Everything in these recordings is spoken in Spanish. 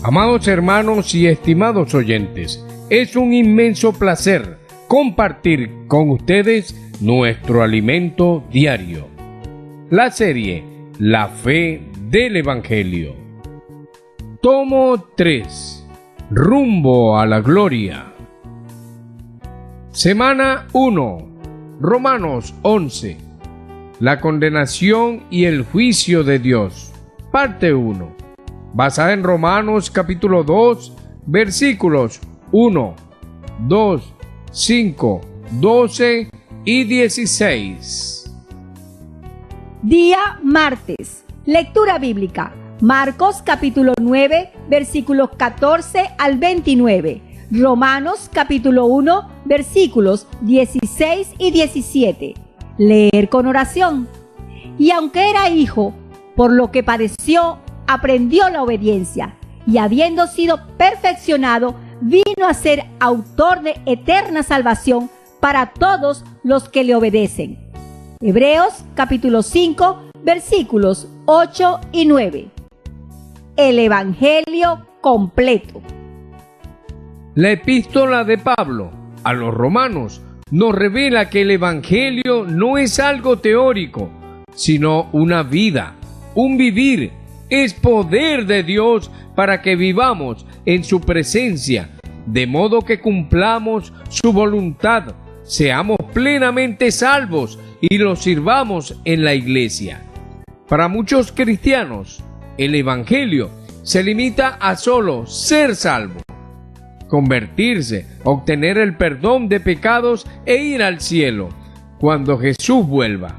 Amados hermanos y estimados oyentes, es un inmenso placer compartir con ustedes nuestro alimento diario. La serie La Fe del Evangelio. Tomo 3. Rumbo a la Gloria. Semana 1. Romanos 11. La condenación y el juicio de Dios. Parte 1. Basada en Romanos capítulo 2, versículos 1, 2, 5, 12 y 16. Día martes. Lectura bíblica. Marcos capítulo 9, versículos 14 al 29. Romanos capítulo 1, versículos 16 y 17. Leer con oración. Y aunque era hijo, por lo que padeció, aprendió la obediencia, y habiendo sido perfeccionado, vino a ser autor de eterna salvación para todos los que le obedecen. Hebreos capítulo 5, versículos 8 y 9. El Evangelio completo. La epístola de Pablo a los romanos nos revela que el Evangelio no es algo teórico, sino una vida, un vivir. Es poder de Dios para que vivamos en su presencia, de modo que cumplamos su voluntad, seamos plenamente salvos y los sirvamos en la iglesia. Para muchos cristianos, el Evangelio se limita a solo ser salvo, convertirse, obtener el perdón de pecados e ir al cielo cuando Jesús vuelva.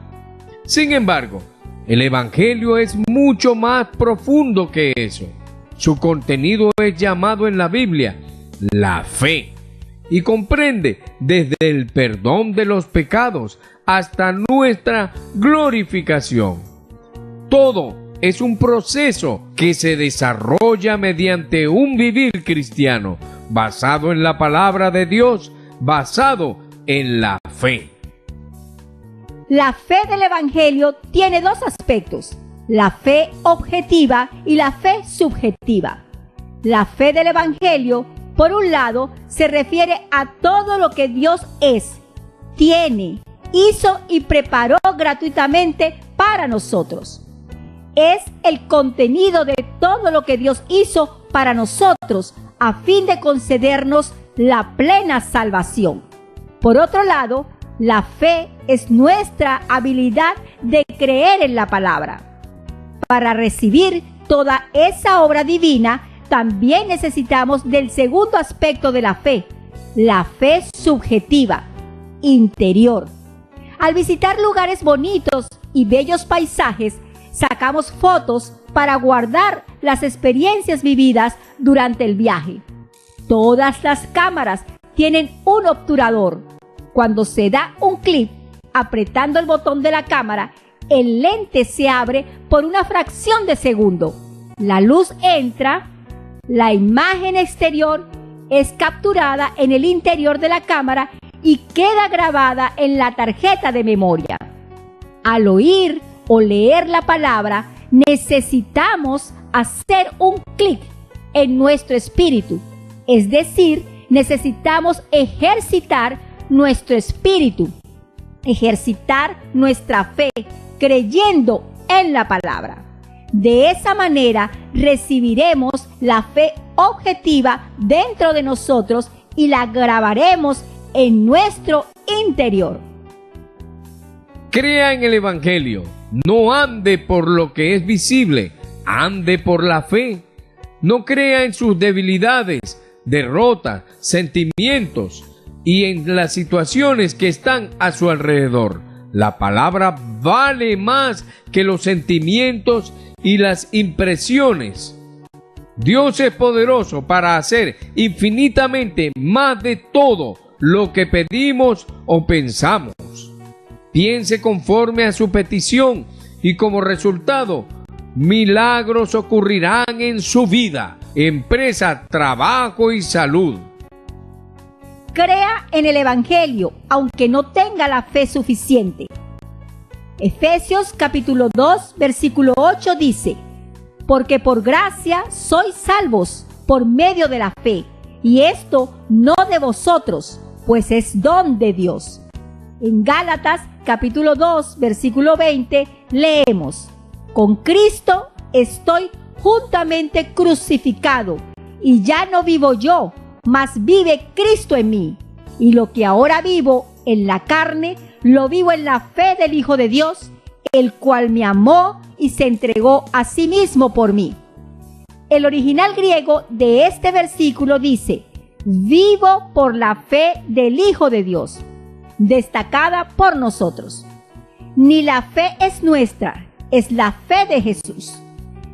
Sin embargo, el Evangelio es mucho más profundo que eso. Su contenido es llamado en la Biblia la fe y comprende desde el perdón de los pecados hasta nuestra glorificación. Todo es un proceso que se desarrolla mediante un vivir cristiano basado en la palabra de Dios, basado en la fe. La fe del Evangelio tiene dos aspectos: la fe objetiva y la fe subjetiva. La fe del Evangelio, por un lado, se refiere a todo lo que Dios es, tiene, hizo y preparó gratuitamente para nosotros. Es el contenido de todo lo que Dios hizo para nosotros a fin de concedernos la plena salvación. Por otro lado, la fe es nuestra habilidad de creer en la palabra. Para recibir toda esa obra divina, también necesitamos del segundo aspecto de la fe subjetiva, interior. Al visitar lugares bonitos y bellos paisajes, sacamos fotos para guardar las experiencias vividas durante el viaje. Todas las cámaras tienen un obturador. Cuando se da un clic, apretando el botón de la cámara, el lente se abre por una fracción de segundo. La luz entra, la imagen exterior es capturada en el interior de la cámara y queda grabada en la tarjeta de memoria. Al oír o leer la palabra, necesitamos hacer un clic en nuestro espíritu, es decir, necesitamos ejercitar nuestro espíritu, ejercitar nuestra fe, creyendo en la palabra. De esa manera recibiremos la fe objetiva dentro de nosotros y la grabaremos en nuestro interior. Crea en el Evangelio, no ande por lo que es visible, ande por la fe. No crea en sus debilidades, derrotas, sentimientos y en las situaciones que están a su alrededor. La palabra vale más que los sentimientos y las impresiones. Dios es poderoso para hacer infinitamente más de todo lo que pedimos o pensamos. Piense conforme a su petición y como resultado, milagros ocurrirán en su vida, empresa, trabajo y salud. Crea en el Evangelio, aunque no tenga la fe suficiente. Efesios capítulo 2, versículo 8 dice: porque por gracia sois salvos por medio de la fe, y esto no de vosotros, pues es don de Dios. En Gálatas capítulo 2, versículo 20, leemos: con Cristo estoy juntamente crucificado, y ya no vivo yo, mas vive Cristo en mí. Y lo que ahora vivo en la carne, lo vivo en la fe del Hijo de Dios, el cual me amó y se entregó a sí mismo por mí. El original griego de este versículo dice: vivo por la fe del Hijo de Dios, destacada por nosotros. Ni la fe es nuestra, es la fe de Jesús.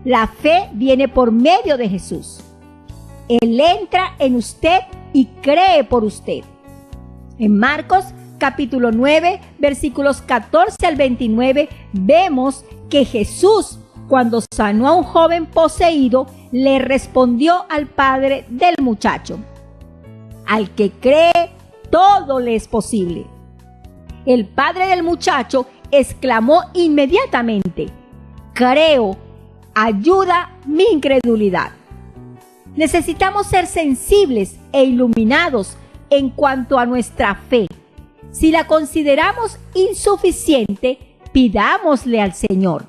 La fe viene por medio de Jesús. Él entra en usted y cree por usted. En Marcos capítulo 9, versículos 14 al 29, vemos que Jesús, cuando sanó a un joven poseído, le respondió al padre del muchacho: al que cree, todo le es posible. El padre del muchacho exclamó inmediatamente: creo, ayuda mi incredulidad. Necesitamos ser sensibles e iluminados en cuanto a nuestra fe. Si la consideramos insuficiente, pidámosle al Señor.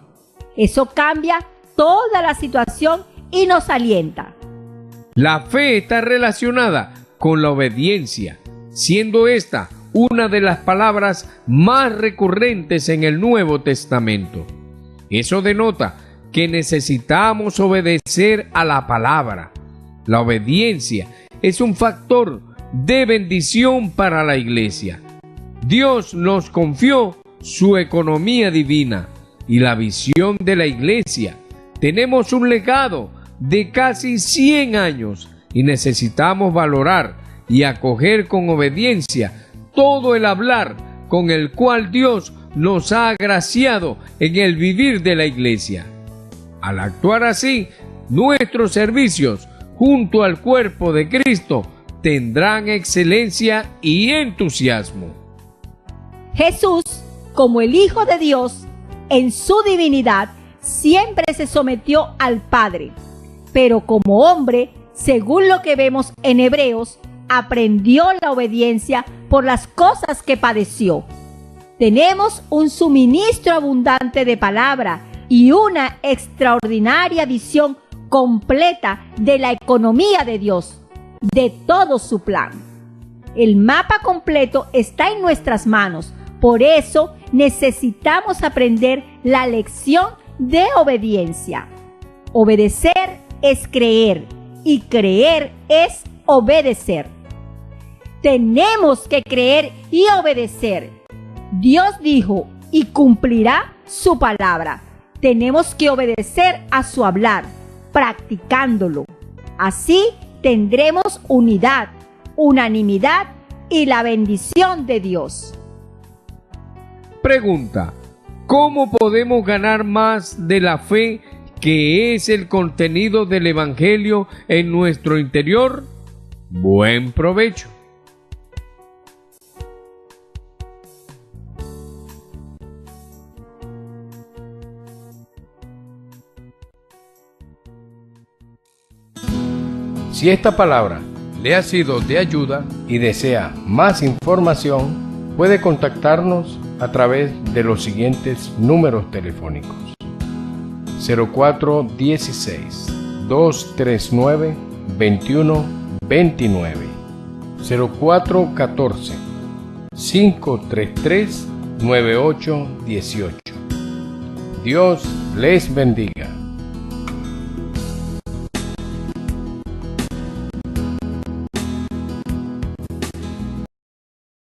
Eso cambia toda la situación y nos alienta. La fe está relacionada con la obediencia, siendo esta una de las palabras más recurrentes en el Nuevo Testamento. Eso denota que necesitamos obedecer a la palabra. La obediencia es un factor de bendición para la iglesia. Dios nos confió su economía divina y la visión de la iglesia. Tenemos un legado de casi 100 años y necesitamos valorar y acoger con obediencia todo el hablar con el cual Dios nos ha agraciado en el vivir de la iglesia. Al actuar así, nuestros servicios junto al cuerpo de Cristo tendrán excelencia y entusiasmo. Jesús, como el Hijo de Dios, en su divinidad, siempre se sometió al Padre, pero como hombre, según lo que vemos en Hebreos, aprendió la obediencia por las cosas que padeció. Tenemos un suministro abundante de palabra y una extraordinaria visión completa de la economía de Dios, de todo su plan. El mapa completo está en nuestras manos, por eso necesitamos aprender la lección de obediencia. Obedecer es creer y creer es obedecer. Tenemos que creer y obedecer. Dios dijo y cumplirá su palabra. Tenemos que obedecer a su hablar, practicándolo. Así tendremos unidad, unanimidad y la bendición de Dios. Pregunta: ¿cómo podemos ganar más de la fe que es el contenido del Evangelio en nuestro interior? Buen provecho. Si esta palabra le ha sido de ayuda y desea más información, puede contactarnos a través de los siguientes números telefónicos: 0416 239 2129, 0414 533 9818. Dios les bendiga.